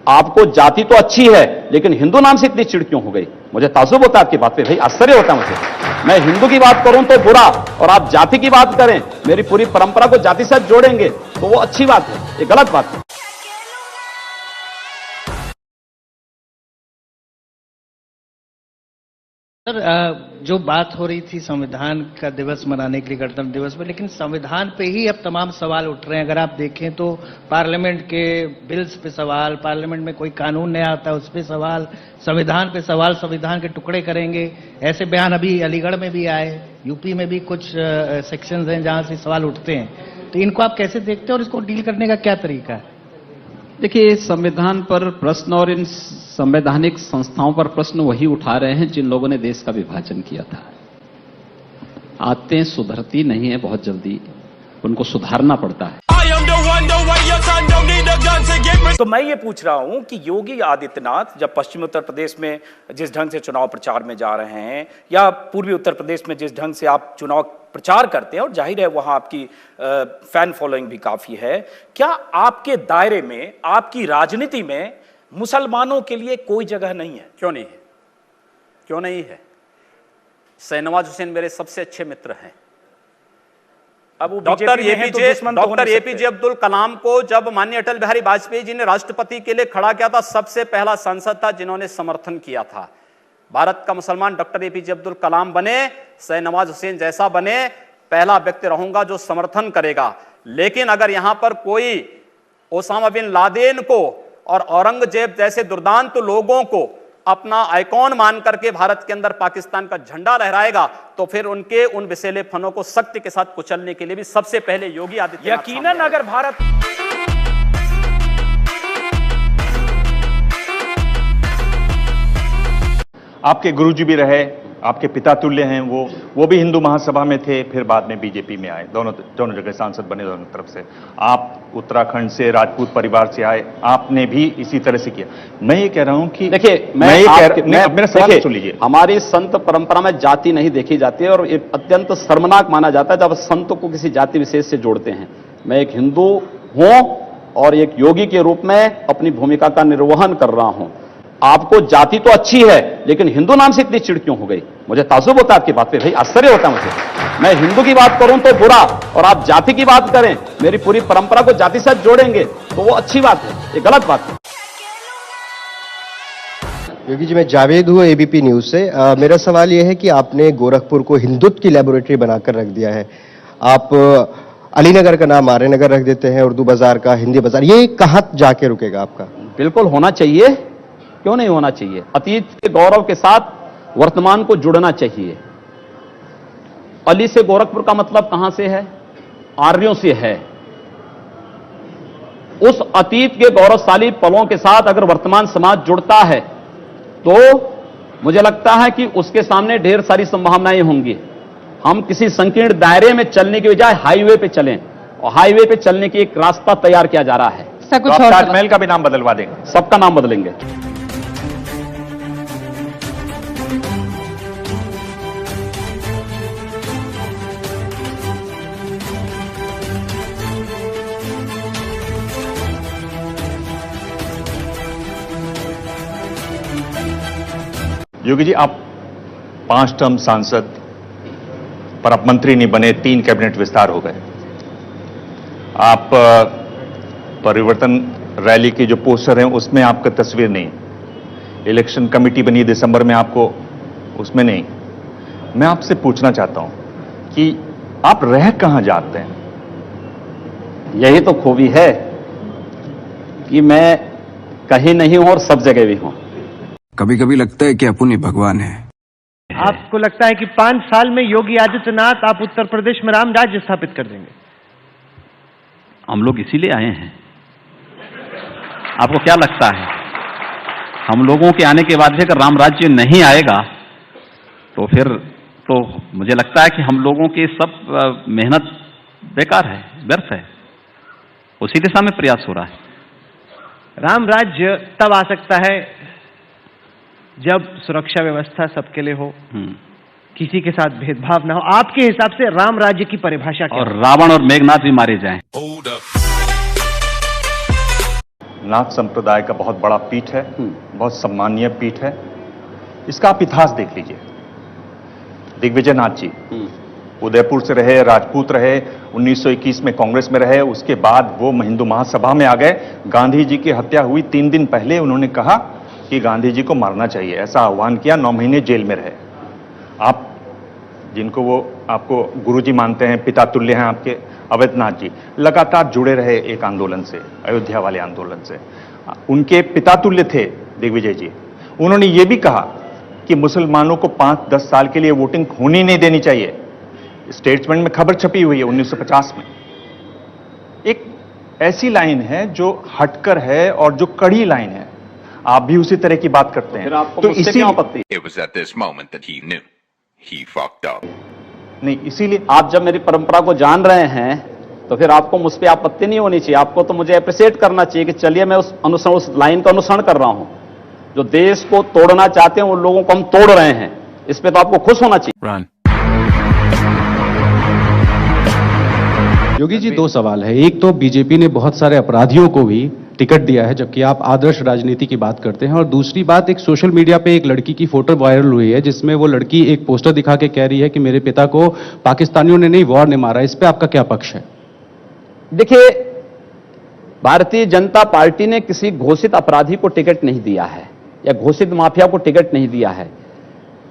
आपको जाति तो अच्छी है, लेकिन हिंदू नाम से इतनी चिढ़ क्यों हो गई? मुझे ताज्जुब होता है आपकी बात पे, भाई आश्चर्य होता है मुझे। मैं हिंदू की बात करूं तो बुरा, और आप जाति की बात करें, मेरी पूरी परंपरा को जाति से जोड़ेंगे तो वो अच्छी बात है, ये गलत बात है। सर, जो बात हो रही थी संविधान का दिवस मनाने के लिए, गणतंत्र दिवस में, लेकिन संविधान पे ही अब तमाम सवाल उठ रहे हैं। अगर आप देखें तो पार्लियामेंट के बिल्स पे सवाल, पार्लियामेंट में कोई कानून नया आता है उस पे सवाल, संविधान पे सवाल, संविधान के टुकड़े करेंगे, ऐसे बयान अभी अलीगढ़ में भी आए, यूपी में भी कुछ सेक्शंस हैं जहां से सवाल उठते हैं। तो इनको आप कैसे देखते हैं और इसको डील करने का क्या तरीका है? देखिए, संविधान पर प्रश्न और इन संवैधानिक संस्थाओं पर प्रश्न वही उठा रहे हैं जिन लोगों ने देश का विभाजन किया था। आदतें सुधरती नहीं है बहुत जल्दी, उनको सुधारना पड़ता है। तो मैं ये पूछ रहा हूं कि योगी आदित्यनाथ जब पश्चिमी उत्तर प्रदेश में जिस ढंग से चुनाव प्रचार में जा रहे हैं, या पूर्वी उत्तर प्रदेश में जिस ढंग से आप चुनाव प्रचार करते हैं, और जाहिर है वहां आपकी फैन फॉलोइंग भी काफी है, क्या आपके दायरे में, आपकी राजनीति में मुसलमानों के लिए कोई जगह नहीं है? क्यों नहीं है? क्यों नहीं है? शाहनवाज हुसैन मेरे सबसे अच्छे मित्र हैं। अब डॉक्टर एपीजे अब्दुल कलाम को जब माननीय अटल बिहारी वाजपेयी जी ने राष्ट्रपति के लिए खड़ा किया था, सबसे पहला सांसद था जिन्होंने समर्थन किया था। भारत का मुसलमान डॉक्टर एपीजे अब्दुल कलाम बने, शाहनवाज हुसैन जैसा बने, पहला व्यक्ति रहूंगा जो समर्थन करेगा। लेकिन अगर यहां पर कोई ओसामा बिन लादेन को और औरंगजेब जैसे दुर्दांत लोगों को अपना आइकॉन मान करके भारत के अंदर पाकिस्तान का झंडा लहराएगा, तो फिर उनके उन विषैले फनों को सख्ती के साथ कुचलने के लिए भी सबसे पहले योगी आदित्यनाथ यकीनन अगर भारत आपके गुरुजी भी रहे, आपके पिता तुल्य हैं, वो भी हिंदू महासभा में थे, फिर बाद में बीजेपी में आए, दोनों जगह सांसद बने दोनों तरफ से। आप उत्तराखंड से राजपूत परिवार से आए, आपने भी इसी तरह से किया। मैं ये कह रहा हूं कि देखिए, मेरा सवाल सुन लीजिए। हमारी संत परंपरा में जाति नहीं देखी जाती है, और ये अत्यंत शर्मनाक माना जाता है जब संत को किसी जाति विशेष से जोड़ते हैं। मैं एक हिंदू हूं और एक योगी के रूप में अपनी भूमिका का निर्वहन कर रहा हूं। आपको जाति तो अच्छी है, लेकिन हिंदू नाम से इतनी चिढ़ क्यों हो गई? मुझे ताज्जुब होता है आपकी बात पे, भाई आश्चर्य होता है मुझे। मैं हिंदू की बात करूं तो बुरा, और आप जाति की बात करें, मेरी पूरी परंपरा को जाति से जोड़ेंगे तो वो अच्छी बात है, ये गलत बात है। योगी जी, मैं जावेद हूँ एबीपी न्यूज से। मेरा सवाल यह है कि आपने गोरखपुर को हिंदुत्व की लेबोरेटरी बनाकर रख दिया है। आप अलीनगर का नाम आर्यनगर रख देते हैं, उर्दू बाजार का हिंदी बाजार, ये कहाँ जाके रुकेगा आपका? बिल्कुल होना चाहिए, क्यों नहीं होना चाहिए? अतीत के गौरव के साथ वर्तमान को जुड़ना चाहिए। अली से गोरखपुर का मतलब कहां से है? आर्यों से है। उस अतीत के गौरवशाली पलों के साथ अगर वर्तमान समाज जुड़ता है तो मुझे लगता है कि उसके सामने ढेर सारी संभावनाएं होंगी। हम किसी संकीर्ण दायरे में चलने की बजाय हाईवे पे चलें, और हाईवे पे चलने की एक रास्ता तैयार किया जा रहा है। तो आप ताजमहल का भी नाम बदलवा देंगे? सबका नाम बदलेंगे। योगी जी, आप 5 टर्म सांसद, पर आप मंत्री नहीं बने, 3 कैबिनेट विस्तार हो गए। आप परिवर्तन रैली की जो पोस्टर हैं उसमें आपका तस्वीर नहीं, इलेक्शन कमेटी बनी दिसंबर में, आपको उसमें नहीं। मैं आपसे पूछना चाहता हूं कि आप रह कहां जाते हैं? यही तो खूबी है कि मैं कहीं नहीं हूं और सब जगह भी हूं। कभी कभी लगता है कि अपन ही भगवान है। आपको लगता है कि 5 साल में योगी आदित्यनाथ आप उत्तर प्रदेश में राम राज्य स्थापित कर देंगे? हम लोग इसीलिए आए हैं। आपको क्या लगता है, हम लोगों के आने के बाद भी अगर राम राज्य नहीं आएगा तो फिर तो मुझे लगता है कि हम लोगों की सब मेहनत बेकार है, व्यर्थ है। उसी दिशा में प्रयास हो रहा है। राम राज्य तब आ सकता है जब सुरक्षा व्यवस्था सबके लिए हो, किसी के साथ भेदभाव ना हो। आपके हिसाब से राम राज्य की परिभाषा क्या? और रावण और मेघनाथ भी मारे जाएं। नाथ संप्रदाय का बहुत बड़ा पीठ है, बहुत सम्मानीय पीठ है। इसका आप इतिहास देख लीजिए। दिग्विजय नाथ जी उदयपुर से रहे, राजपूत रहे, 1921 में कांग्रेस में रहे, उसके बाद वो हिंदू महासभा में आ गए। गांधी जी की हत्या हुई 3 दिन पहले उन्होंने कहा कि गांधी जी को मारना चाहिए, ऐसा आह्वान किया। 9 महीने जेल में रहे। आप जिनको वो आपको गुरुजी मानते हैं, पिता तुल्य हैं आपके, अवैधनाथ जी लगातार जुड़े रहे एक आंदोलन से, अयोध्या वाले आंदोलन से। उनके पिता तुल्य थे दिग्विजय जी। उन्होंने ये भी कहा कि मुसलमानों को 5-10 साल के लिए वोटिंग होनी नहीं देनी चाहिए। स्टेट्समेंट में खबर छपी हुई है 1950 में। एक ऐसी लाइन है जो हटकर है और जो कड़ी लाइन है। आप भी उसी तरह की बात करते हैं। फिर आपको तो मुझसे क्यों आपत्ति? It was at this moment that he knew he fucked up. नहीं, इसीलिए आप जब मेरी परंपरा को जान रहे हैं तो फिर आपको मुझ पर आपत्ति नहीं होनी चाहिए। आपको तो मुझे अप्रिशिएट करना चाहिए कि चलिए मैं उस लाइन का अनुसरण कर रहा हूं। जो देश को तोड़ना चाहते हैं उन लोगों को हम तोड़ रहे हैं, इस पे तो आपको खुश होना चाहिए। Run. योगी जी, 2 सवाल है। एक तो बीजेपी ने बहुत सारे अपराधियों को भी टिकट दिया है, जबकि आप आदर्श राजनीति की बात करते हैं। और दूसरी बात, एक सोशल मीडिया पे एक लड़की की फोटो वायरल हुई है जिसमें वो लड़की एक पोस्टर दिखा के कह रही है कि मेरे पिता को पाकिस्तानियों ने नहीं, वॉर ने मारा। इस पे आपका क्या पक्ष है? देखिए, भारतीय जनता पार्टी ने किसी घोषित अपराधी को टिकट नहीं दिया है या घोषित माफिया को टिकट नहीं दिया है।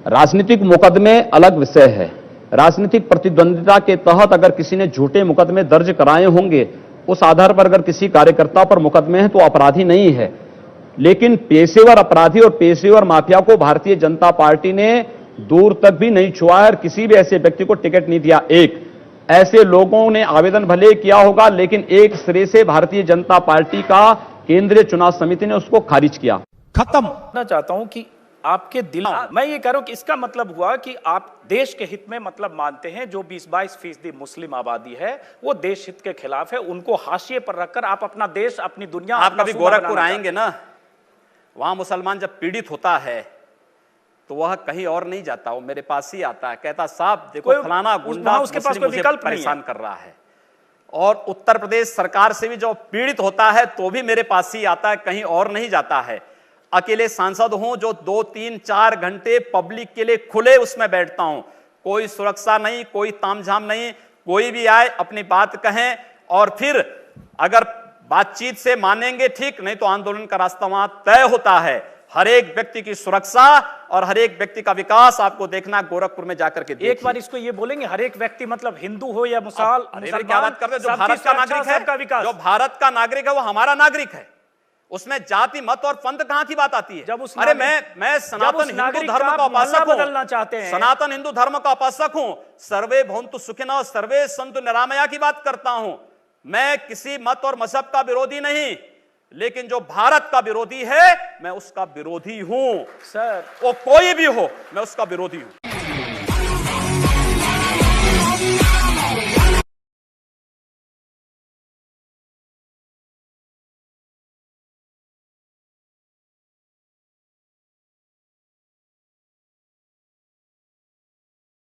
राजनीतिक मुकदमे अलग विषय है। राजनीतिक प्रतिद्वंदिता के तहत अगर किसी ने झूठे मुकदमे दर्ज कराए होंगे, उस आधार पर अगर किसी कार्यकर्ता पर मुकदमे हैं तो अपराधी नहीं है। लेकिन पेशेवर अपराधी और पेशेवर माफिया को भारतीय जनता पार्टी ने दूर तक भी नहीं छुआ है और किसी भी ऐसे व्यक्ति को टिकट नहीं दिया। एक ऐसे लोगों ने आवेदन भले किया होगा, लेकिन एक सिरे से भारतीय जनता पार्टी का केंद्रीय चुनाव समिति ने उसको खारिज किया। खत्म। मैं चाहता हूं कि आपके दिल, मैं ये कह रहा हूं कि इसका मतलब हुआ कि आप देश के हित में मतलब मानते हैं। जो 20-22% मुस्लिम आबादी है वो देश हित के खिलाफ है, उनको हाशिए पर रखकर आप अपना देश, अपनी दुनिया, आप कभी गोरखपुर आएंगे ना, वहां मुसलमान जब पीड़ित होता है तो वह कहीं और नहीं जाता, वो मेरे पास ही आता है, कहता साहब देखो फलाना गुंडा उसके पास कोई विकल्प परेशान कर रहा है। और उत्तर प्रदेश सरकार से भी जो पीड़ित होता है तो भी मेरे पास ही आता है, कहीं और नहीं जाता है। अकेले सांसद हूं जो 2-3-4 घंटे पब्लिक के लिए खुले उसमें बैठता हूं, कोई सुरक्षा नहीं, कोई तामझाम नहीं, कोई भी आए अपनी बात कहें और फिर अगर बातचीत से मानेंगे ठीक, नहीं तो आंदोलन का रास्ता वहां तय होता है। हर एक व्यक्ति की सुरक्षा और हर एक व्यक्ति का विकास आपको देखना गोरखपुर में जाकर के देखिए। एक बार इसको ये बोलेंगे, हर एक व्यक्ति मतलब हिंदू हो या मुसलमान, क्या बात कर रहे हैं? जो भारत का नागरिक है, जो भारत का नागरिक है वो हमारा नागरिक है, उसमें जाति मत और पंथ कहां की बात आती है? जब उस अरे मैं सनातन हिंदू धर्म का उपासक हूं, बदलना चाहते हैं, सनातन हिंदू धर्म का उपासक हूं, सर्वे भवन्तु सुखिनः सर्वे सन्तु निरामया की बात करता हूं। मैं किसी मत और मजहब का विरोधी नहीं, लेकिन जो भारत का विरोधी है मैं उसका विरोधी हूं। सर, वो कोई भी हो, मैं उसका विरोधी हूं।